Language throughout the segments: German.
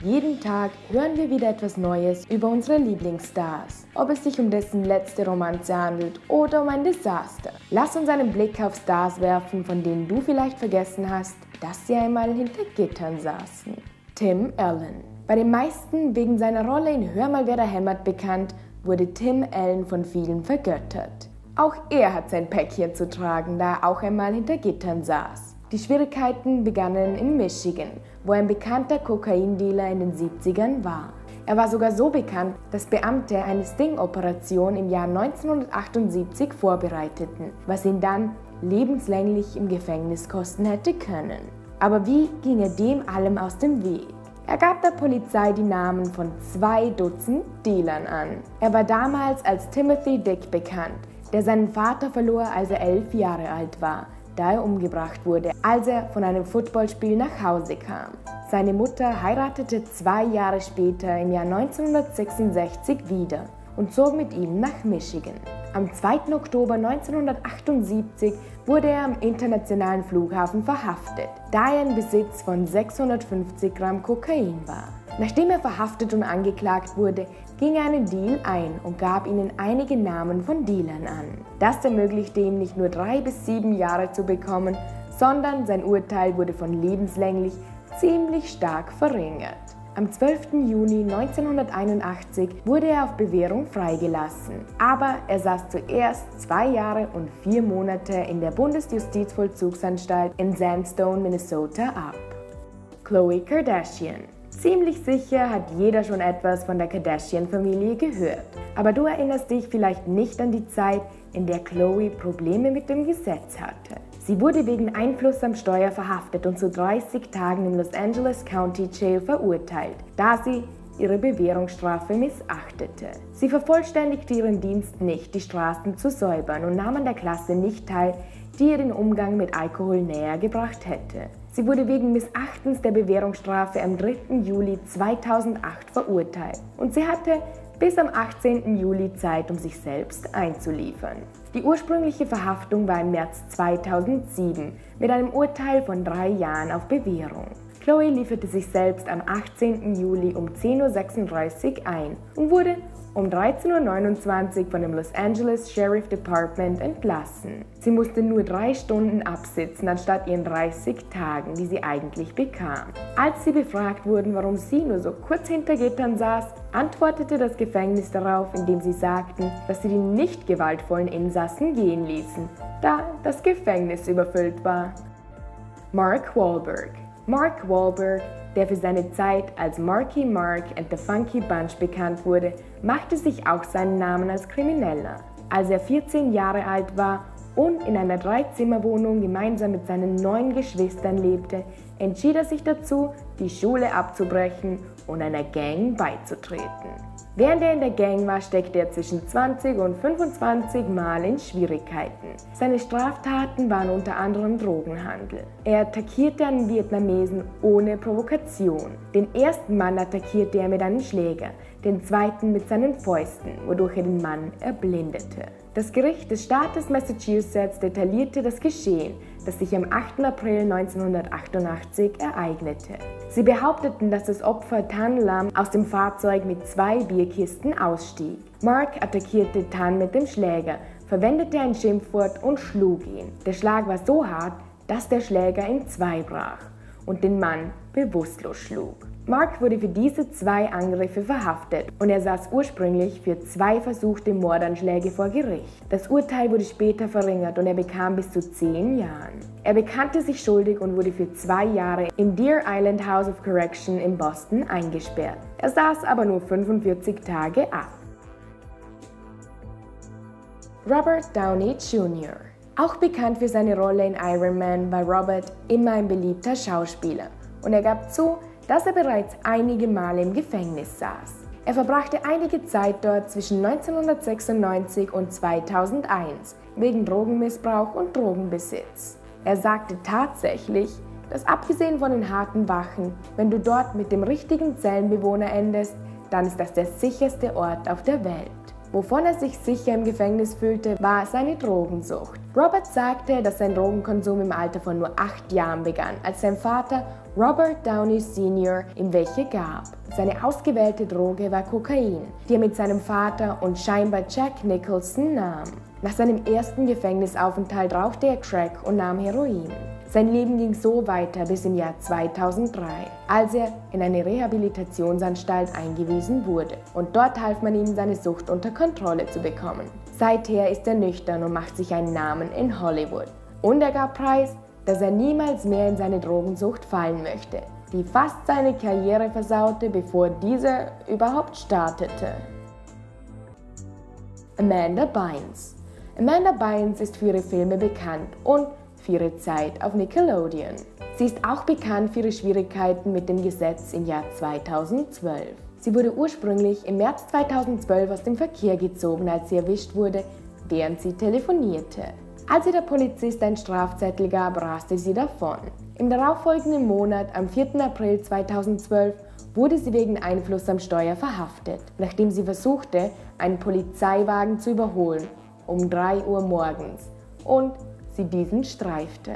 Jeden Tag hören wir wieder etwas Neues über unsere Lieblingsstars, ob es sich um dessen letzte Romanze handelt oder um ein Desaster. Lass uns einen Blick auf Stars werfen, von denen du vielleicht vergessen hast, dass sie einmal hinter Gittern saßen. Tim Allen. Bei den meisten wegen seiner Rolle in Hör mal, wer da hämmert bekannt, wurde Tim Allen von vielen vergöttert. Auch er hat sein Päckchen zu tragen, da er auch einmal hinter Gittern saß. Die Schwierigkeiten begannen in Michigan, wo er ein bekannter Kokaindealer in den 70ern war. Er war sogar so bekannt, dass Beamte eine Sting-Operation im Jahr 1978 vorbereiteten, was ihn dann lebenslänglich im Gefängnis kosten hätte können. Aber wie ging er dem allem aus dem Weg? Er gab der Polizei die Namen von 2 Dutzend Dealern an. Er war damals als Timothy Dick bekannt, der seinen Vater verlor, als er 11 Jahre alt war, da er umgebracht wurde, als er von einem Footballspiel nach Hause kam. Seine Mutter heiratete 2 Jahre später im Jahr 1966 wieder und zog mit ihm nach Michigan. Am 2. Oktober 1978 wurde er am internationalen Flughafen verhaftet, da er in Besitz von 650 Gramm Kokain war. Nachdem er verhaftet und angeklagt wurde, ging er einen Deal ein und gab ihnen einige Namen von Dealern an. Das ermöglichte ihm nicht nur 3 bis 7 Jahre zu bekommen, sondern sein Urteil wurde von lebenslänglich ziemlich stark verringert. Am 12. Juni 1981 wurde er auf Bewährung freigelassen, aber er saß zuerst 2 Jahre und 4 Monate in der Bundesjustizvollzugsanstalt in Sandstone, Minnesota ab. Khloe Kardashian. Ziemlich sicher hat jeder schon etwas von der Kardashian-Familie gehört. Aber du erinnerst dich vielleicht nicht an die Zeit, in der Khloe Probleme mit dem Gesetz hatte. Sie wurde wegen Einfluss am Steuer verhaftet und zu 30 Tagen im Los Angeles County Jail verurteilt, da sie ihre Bewährungsstrafe missachtete. Sie vervollständigte ihren Dienst nicht, die Straßen zu säubern, und nahm an der Klasse nicht teil, die ihr den Umgang mit Alkohol näher gebracht hätte. Sie wurde wegen Missachtens der Bewährungsstrafe am 3. Juli 2008 verurteilt und sie hatte bis am 18. Juli Zeit, um sich selbst einzuliefern. Die ursprüngliche Verhaftung war im März 2007 mit einem Urteil von 3 Jahren auf Bewährung. Khloe lieferte sich selbst am 18. Juli um 10:36 Uhr ein und wurde um 13:29 Uhr von dem Los Angeles Sheriff Department entlassen. Sie musste nur 3 Stunden absitzen, anstatt ihren 30 Tagen, die sie eigentlich bekam. Als sie befragt wurden, warum sie nur so kurz hinter Gittern saß, antwortete das Gefängnis darauf, indem sie sagten, dass sie die nicht gewaltvollen Insassen gehen ließen, da das Gefängnis überfüllt war. Mark Wahlberg. Mark Wahlberg, der für seine Zeit als Marky Mark and the Funky Bunch bekannt wurde, machte sich auch seinen Namen als Krimineller. Als er 14 Jahre alt war und in einer 3-Zimmer-Wohnung gemeinsam mit seinen 9 Geschwistern lebte, entschied er sich dazu, die Schule abzubrechen und einer Gang beizutreten. Während er in der Gang war, steckte er zwischen 20 und 25 Mal in Schwierigkeiten. Seine Straftaten waren unter anderem Drogenhandel. Er attackierte einen Vietnamesen ohne Provokation. Den ersten Mann attackierte er mit einem Schläger, den zweiten mit seinen Fäusten, wodurch er den Mann erblindete. Das Gericht des Staates Massachusetts detaillierte das Geschehen, das sich am 8. April 1988 ereignete. Sie behaupteten, dass das Opfer Tan Lam aus dem Fahrzeug mit 2 Bierkisten ausstieg. Mark attackierte Tan mit dem Schläger, verwendete ein Schimpfwort und schlug ihn. Der Schlag war so hart, dass der Schläger in 2 brach und den Mann bewusstlos schlug. Mark wurde für diese 2 Angriffe verhaftet und er saß ursprünglich für 2 versuchte Mordanschläge vor Gericht. Das Urteil wurde später verringert und er bekam bis zu 10 Jahren. Er bekannte sich schuldig und wurde für 2 Jahre im Deer Island House of Correction in Boston eingesperrt. Er saß aber nur 45 Tage ab. Robert Downey Jr. Auch bekannt für seine Rolle in Iron Man war Robert immer ein beliebter Schauspieler und er gab zu, dass er bereits einige Male im Gefängnis saß. Er verbrachte einige Zeit dort zwischen 1996 und 2001 wegen Drogenmissbrauch und Drogenbesitz. Er sagte tatsächlich, dass abgesehen von den harten Wachen, wenn du dort mit dem richtigen Zellenbewohner endest, dann ist das der sicherste Ort auf der Welt. Wovon er sich sicher im Gefängnis fühlte, war seine Drogensucht. Robert sagte, dass sein Drogenkonsum im Alter von nur 8 Jahren begann, als sein Vater Robert Downey Sr. ihm welche gab. Seine ausgewählte Droge war Kokain, die er mit seinem Vater und scheinbar Jack Nicholson nahm. Nach seinem ersten Gefängnisaufenthalt rauchte er Crack und nahm Heroin. Sein Leben ging so weiter bis im Jahr 2003, als er in eine Rehabilitationsanstalt eingewiesen wurde. Und dort half man ihm, seine Sucht unter Kontrolle zu bekommen. Seither ist er nüchtern und macht sich einen Namen in Hollywood. Und er gab preis, dass er niemals mehr in seine Drogensucht fallen möchte, die fast seine Karriere versaute, bevor diese überhaupt startete. Amanda Bynes. Amanda Bynes ist für ihre Filme bekannt und für ihre Zeit auf Nickelodeon. Sie ist auch bekannt für ihre Schwierigkeiten mit dem Gesetz im Jahr 2012. Sie wurde ursprünglich im März 2012 aus dem Verkehr gezogen, als sie erwischt wurde, während sie telefonierte. Als ihr der Polizist einen Strafzettel gab, raste sie davon. Im darauffolgenden Monat, am 4. April 2012, wurde sie wegen Einfluss am Steuer verhaftet, nachdem sie versuchte, einen Polizeiwagen zu überholen, um 3 Uhr morgens, und sie diesen streifte.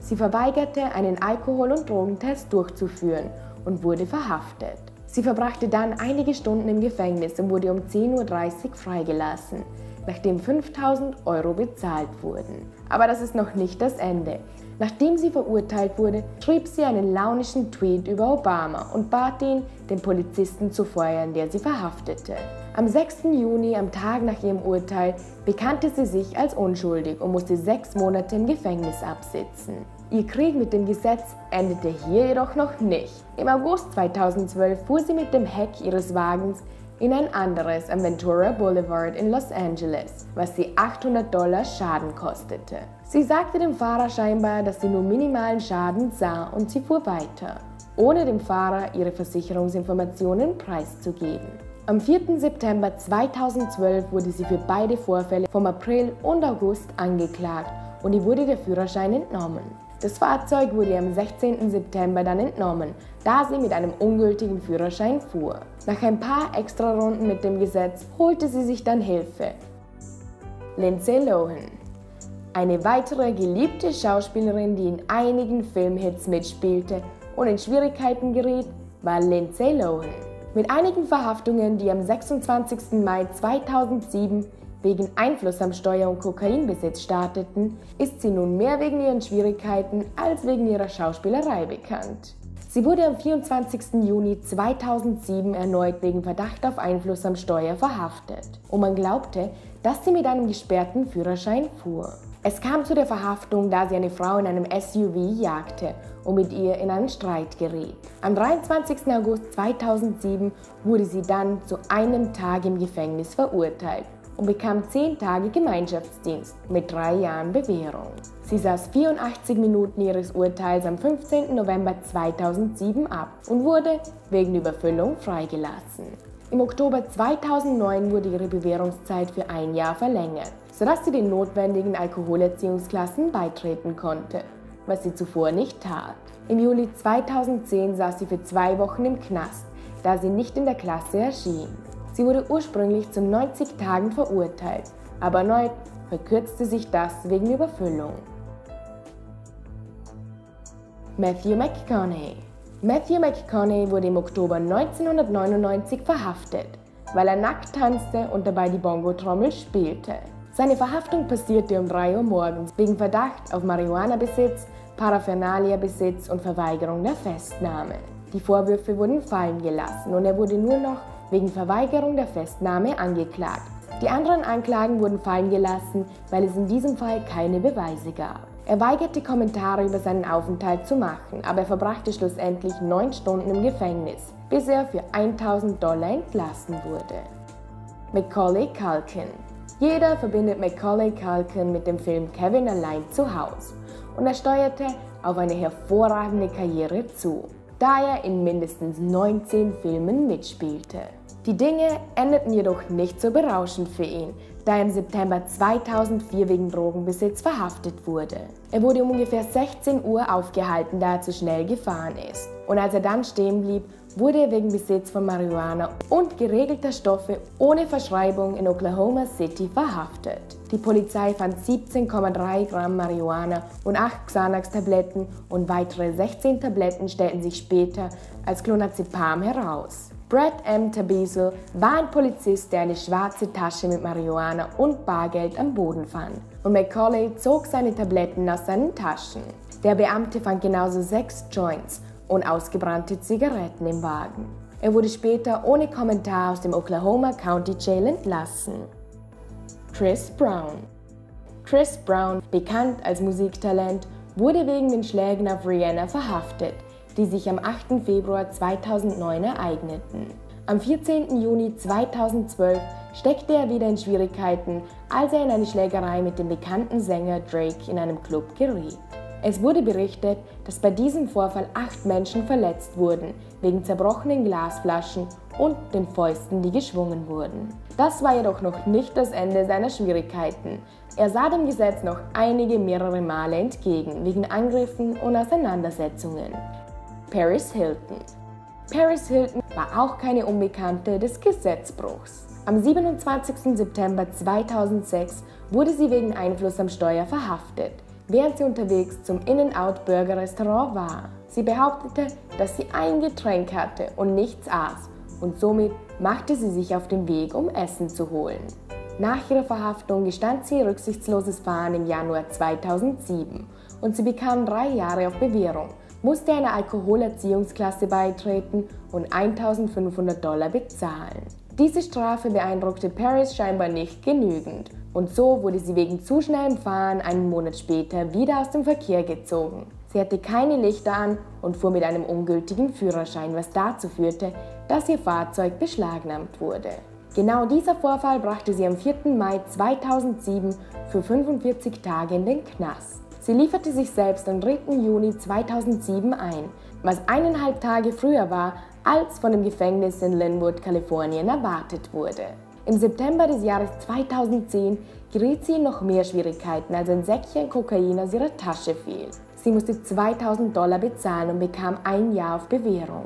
Sie verweigerte, einen Alkohol- und Drogentest durchzuführen und wurde verhaftet. Sie verbrachte dann einige Stunden im Gefängnis und wurde um 10:30 Uhr freigelassen, nachdem 5.000 € bezahlt wurden. Aber das ist noch nicht das Ende. Nachdem sie verurteilt wurde, schrieb sie einen launischen Tweet über Obama und bat ihn, den Polizisten zu feuern, der sie verhaftete. Am 6. Juni, am Tag nach ihrem Urteil, bekannte sie sich als unschuldig und musste 6 Monate im Gefängnis absitzen. Ihr Krieg mit dem Gesetz endete hier jedoch noch nicht. Im August 2012 fuhr sie mit dem Heck ihres Wagens in ein anderes am Ventura Boulevard in Los Angeles, was sie $800 Schaden kostete. Sie sagte dem Fahrer scheinbar, dass sie nur minimalen Schaden sah, und sie fuhr weiter, ohne dem Fahrer ihre Versicherungsinformationen preiszugeben. Am 4. September 2012 wurde sie für beide Vorfälle vom April und August angeklagt und ihr wurde der Führerschein entnommen. Das Fahrzeug wurde am 16. September dann entnommen, da sie mit einem ungültigen Führerschein fuhr. Nach ein paar Extrarunden mit dem Gesetz holte sie sich dann Hilfe. Lindsay Lohan. Eine weitere geliebte Schauspielerin, die in einigen Filmhits mitspielte und in Schwierigkeiten geriet, war Lindsay Lohan. Mit einigen Verhaftungen, die am 26. Mai 2007 wegen Einfluss am Steuer- und Kokainbesitz starteten, ist sie nun mehr wegen ihren Schwierigkeiten als wegen ihrer Schauspielerei bekannt. Sie wurde am 24. Juni 2007 erneut wegen Verdacht auf Einfluss am Steuer verhaftet und man glaubte, dass sie mit einem gesperrten Führerschein fuhr. Es kam zu der Verhaftung, da sie eine Frau in einem SUV jagte und mit ihr in einen Streit geriet. Am 23. August 2007 wurde sie dann zu einem Tag im Gefängnis verurteilt und bekam 10 Tage Gemeinschaftsdienst mit 3 Jahren Bewährung. Sie saß 84 Minuten ihres Urteils am 15. November 2007 ab und wurde wegen Überfüllung freigelassen. Im Oktober 2009 wurde ihre Bewährungszeit für 1 Jahr verlängert, sodass sie den notwendigen Alkoholerziehungsklassen beitreten konnte, was sie zuvor nicht tat. Im Juli 2010 saß sie für 2 Wochen im Knast, da sie nicht in der Klasse erschien. Sie wurde ursprünglich zu 90 Tagen verurteilt, aber erneut verkürzte sich das wegen Überfüllung. Matthew McConaughey. Matthew McConaughey wurde im Oktober 1999 verhaftet, weil er nackt tanzte und dabei die Bongotrommel spielte. Seine Verhaftung passierte um 3 Uhr morgens wegen Verdacht auf Marihuana-Besitz, Paraphernalienbesitz und Verweigerung der Festnahme. Die Vorwürfe wurden fallen gelassen und er wurde nur noch wegen Verweigerung der Festnahme angeklagt. Die anderen Anklagen wurden fallen gelassen, weil es in diesem Fall keine Beweise gab. Er weigerte Kommentare über seinen Aufenthalt zu machen, aber er verbrachte schlussendlich 9 Stunden im Gefängnis, bis er für $1.000 entlassen wurde. Macaulay Culkin. Jeder verbindet Macaulay Culkin mit dem Film Kevin allein zu Hause und er steuerte auf eine hervorragende Karriere zu, da er in mindestens 19 Filmen mitspielte. Die Dinge endeten jedoch nicht so berauschend für ihn, da er im September 2004 wegen Drogenbesitz verhaftet wurde. Er wurde um ungefähr 16 Uhr aufgehalten, da er zu schnell gefahren ist. Und als er dann stehen blieb, wurde er wegen Besitz von Marihuana und geregelter Stoffe ohne Verschreibung in Oklahoma City verhaftet. Die Polizei fand 17,3 Gramm Marihuana und 8 Xanax-Tabletten und weitere 16 Tabletten stellten sich später als Clonazepam heraus. Brad M. Tabezel war ein Polizist, der eine schwarze Tasche mit Marihuana und Bargeld am Boden fand. Und Macaulay zog seine Tabletten aus seinen Taschen. Der Beamte fand genauso 6 Joints und ausgebrannte Zigaretten im Wagen. Er wurde später ohne Kommentar aus dem Oklahoma County Jail entlassen. Chris Brown. Chris Brown, bekannt als Musiktalent, wurde wegen den Schlägen auf Rihanna verhaftet, die sich am 8. Februar 2009 ereigneten. Am 14. Juni 2012 steckte er wieder in Schwierigkeiten, als er in eine Schlägerei mit dem bekannten Sänger Drake in einem Club geriet. Es wurde berichtet, dass bei diesem Vorfall 8 Menschen verletzt wurden, wegen zerbrochenen Glasflaschen und den Fäusten, die geschwungen wurden. Das war jedoch noch nicht das Ende seiner Schwierigkeiten. Er sah dem Gesetz noch mehrere Male entgegen, wegen Angriffen und Auseinandersetzungen. Paris Hilton. Paris Hilton war auch keine Unbekannte des Gesetzbruchs. Am 27. September 2006 wurde sie wegen Einfluss am Steuer verhaftet, während sie unterwegs zum In-N-Out-Burger-Restaurant war. Sie behauptete, dass sie ein Getränk hatte und nichts aß, und somit machte sie sich auf den Weg, um Essen zu holen. Nach ihrer Verhaftung gestand sie rücksichtsloses Fahren im Januar 2007 und sie bekam 3 Jahre auf Bewährung, musste einer Alkoholerziehungsklasse beitreten und $1.500 bezahlen. Diese Strafe beeindruckte Paris scheinbar nicht genügend und so wurde sie wegen zu schnellem Fahren einen Monat später wieder aus dem Verkehr gezogen. Sie hatte keine Lichter an und fuhr mit einem ungültigen Führerschein, was dazu führte, dass ihr Fahrzeug beschlagnahmt wurde. Genau dieser Vorfall brachte sie am 4. Mai 2007 für 45 Tage in den Knast. Sie lieferte sich selbst am 3. Juni 2007 ein, was 1,5 Tage früher war, als von dem Gefängnis in Linwood, Kalifornien, erwartet wurde. Im September des Jahres 2010 geriet sie in noch mehr Schwierigkeiten, als ein Säckchen Kokain aus ihrer Tasche fiel. Sie musste $2.000 bezahlen und bekam 1 Jahr auf Bewährung.